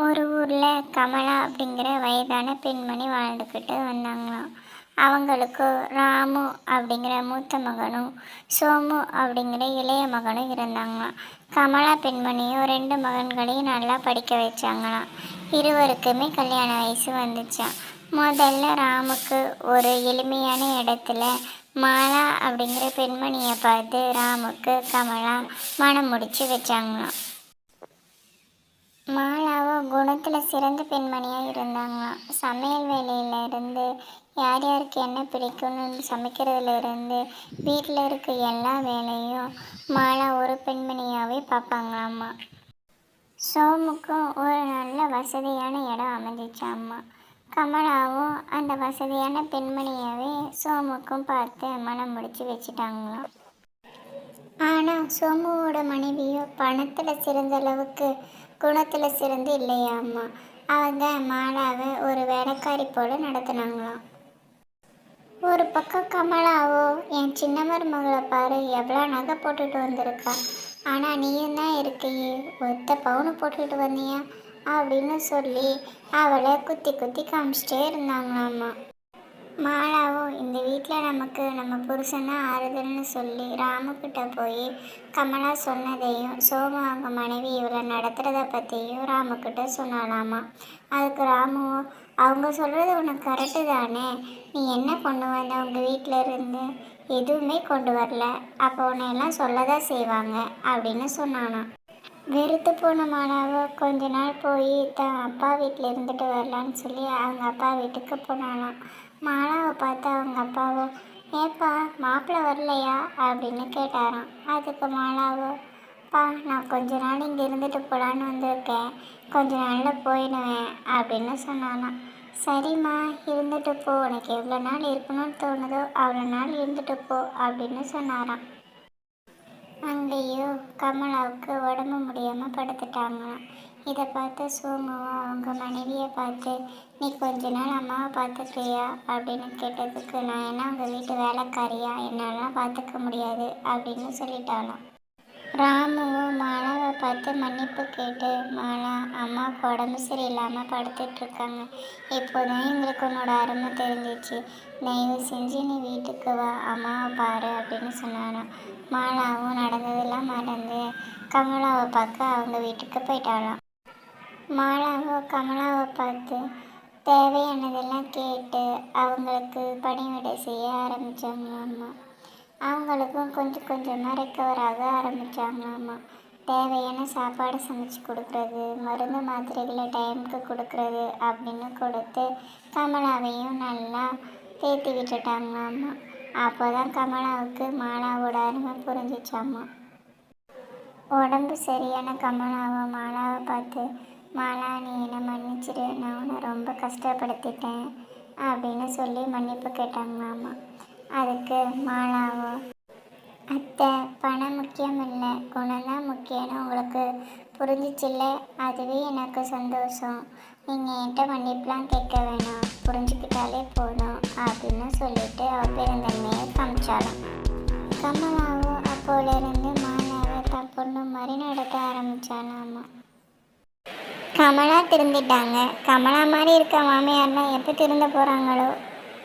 ஒரு ஊரில் கமலா அப்படிங்கிற வயதான பெண்மணி வாழ்ந்துக்கிட்டு வந்தாங்களாம். அவங்களுக்கு ராமு அப்படிங்கிற மூத்த மகனும் சோமு அப்படிங்கிற இளைய மகனும் இருந்தாங்களாம். கமலா பெண்மணியும் 2 மகன்களையும் நல்லா படிக்க வச்சாங்களாம். இருவருக்குமே கல்யாண வயசு வந்துச்சான். முதல்ல ராமுக்கு ஒரு எளிமையான இடத்துல மாலா அப்படிங்கிற பெண்மணியை பார்த்து ராமுக்கு கமலா மனம் முடிச்சு வச்சாங்களாம். மாலாவோ குணத்தில் சிறந்த பெண்மணியாக இருந்தாங்களாம். சமையல் வேலையிலேருந்து யார் யாருக்கு என்ன பிடிக்கும்னு சமைக்கிறதுலேருந்து வீட்டில் இருக்க எல்லா வேலையும் மாலா ஒரு பெண்மணியாகவே பார்ப்பாங்களாம்மா. சோமுக்கும் ஒரு நல்ல வசதியான இடம் அமைஞ்சிச்சாம்மா. கமலாவும் அந்த வசதியான பெண்மணியாகவே சோமுக்கும் பார்த்து மனம் முடிச்சு வச்சுட்டாங்களாம். ஆனால் சோமுவோட மனைவியோ பணத்தில் சிறந்த அளவுக்கு குணத்தில் சிறந்து இல்லையாம்மா. அவங்க மாலாவை ஒரு வேலைக்காரி போல நடத்தினாங்களாம். ஒரு பக்கம் கமலாவோ, என் சின்ன மருமகளை பாரு எவ்வளோ நகை போட்டுட்டு வந்திருக்கா, ஆனால் நீயும் தான் இருக்கையே ஒத்த பவுனு போட்டுட்டு வந்தியா அப்படின்னு சொல்லி அவளை குத்தி குத்தி காமிச்சிட்டே இருந்தாங்களாம்மா. மாலாவும் இந்த வீட்டில் நமக்கு நம்ம புருஷன்தான் ஆறுதல்னு சொல்லி ராமுக்கிட்ட போய் கமலா சொன்னதையும் சோமு அவங்க மனைவி இவரை நடத்துகிறத பற்றியும் ராமுக்கிட்ட சொன்னாலாமா. அதுக்கு ராமுவும், அவங்க சொல்கிறது உனக்கு கரெக்டு தானே, நீ என்ன கொண்டு வந்த உங்கள் வீட்டில் இருந்து, எதுவுமே கொண்டு வரல, அப்போ உன்னையெல்லாம் சொல்லதான் செய்வாங்க அப்படின்னு சொன்னானா. வெறுத்து போன மாலாவோ கொஞ்ச நாள் போய் தான் அப்பா வீட்டில் இருந்துட்டு வரலான்னு சொல்லி அவங்க அப்பா வீட்டுக்கு போனாலாம். மாலாவை பார்த்து அவங்க அப்பாவோ, ஏப்பா மாப்பிள்ளை வரலையா அப்படின்னு கேட்டாராம். அதுக்கு மாலாவோ, பா நான் கொஞ்ச நாள் இங்கே இருந்துட்டு போகலான்னு வந்திருக்கேன், கொஞ்ச நாளில் போயிடுவேன் அப்படின்னு சொன்னாலாம். சரிம்மா இருந்துட்டு போ, உனக்கு எவ்வளோ நாள் இருக்கணும்னு தோணுதோ அவ்வளோ நாள் இருந்துட்டு போ அப்படின்னு சொன்னாராம். அங்கேயோ கமலாவுக்கு உடம்பு முடியாமல் படுத்துட்டாங்களாம். இதை பார்த்த சோமுவும் அவங்க மனைவியை பார்த்து, நீ கொஞ்ச நாள் அம்மாவை பார்த்துக்கிறியா அப்படின்னு கேட்டதுக்கு, நான் என்ன உங்கள் வீட்டு வேலைக்காரியா, என்னாலாம் பார்த்துக்க முடியாது அப்படின்னு சொல்லிட்டாலாம். ராமுவும் மாலாவை பார்த்து மன்னிப்பு கேட்டு, மாலா அம்மாவுக்கு உடம்பு சரியில்லாமல் படுத்துட்ருக்காங்க, இப்போதான் எங்களுக்கு உன்னோட அருமை தெரிஞ்சிச்சு, தயவு செஞ்சு நீ வீட்டுக்கு வா, அம்மாவை பாரு அப்படின்னு சொன்னாராம். மாலாவும் நடந்ததெல்லாம் மறந்து கமலாவை பார்க்க அவங்க வீட்டுக்கு போயிட்டாலாம். மாலாவோ கமலாவை பார்த்து தேவையானதெல்லாம் கேட்டு அவங்களுக்கு பணிவிடை செய்ய ஆரம்பித்தாங்களாம்மா. அவங்களுக்கும் கொஞ்சம் கொஞ்சமாக ரெக்கவர் ஆக ஆரம்பித்தாங்களாம்மா. தேவையான சாப்பாடு சமைச்சு கொடுக்குறது, மருந்து மாத்திரைகளை டைமுக்கு கொடுக்குறது அப்படின்னு கொடுத்து கமலாவையும் நல்லா தேத்தி விட்டுட்டாங்களாம்மா. அப்போ தான் கமலாவுக்கு மாலாவோட அருமை புரிஞ்சிச்சாம்மா. உடம்பு சரியான கமலாவை மாலாவை பார்த்து, மாலா நீ என்னை மன்னிச்சிடு, நான் உன்னை ரொம்ப கஷ்டப்படுத்திட்டேன் அப்படின்னு சொல்லி மன்னிப்பு கேட்டாங்களாம்மா. அதுக்கு மாலாவோ, அத்தை பணம் முக்கியம் இல்லை, குணம்தான் முக்கியம்னு உங்களுக்கு புரிஞ்சிச்சில்ல, அதுவே எனக்கு சந்தோஷம், நீங்கள் என்கிட்ட மன்னிப்புலாம் கேட்க வேணாம், புரிஞ்சுக்கிட்டாலே போதும் அப்படின்னு சொல்லிட்டு அவள் பெருந்தன்மையை காமிச்சாலும். கமலாவோ அப்போலேருந்து மாலாவை தான் பொண்ணு மாதிரி நடத்த ஆரம்பித்தாலாமா. கமலா திருந்திட்டாங்க. கமலா மாதிரி இருக்க மாமியார்லாம் எப்போ திருந்த போகிறாங்களோ.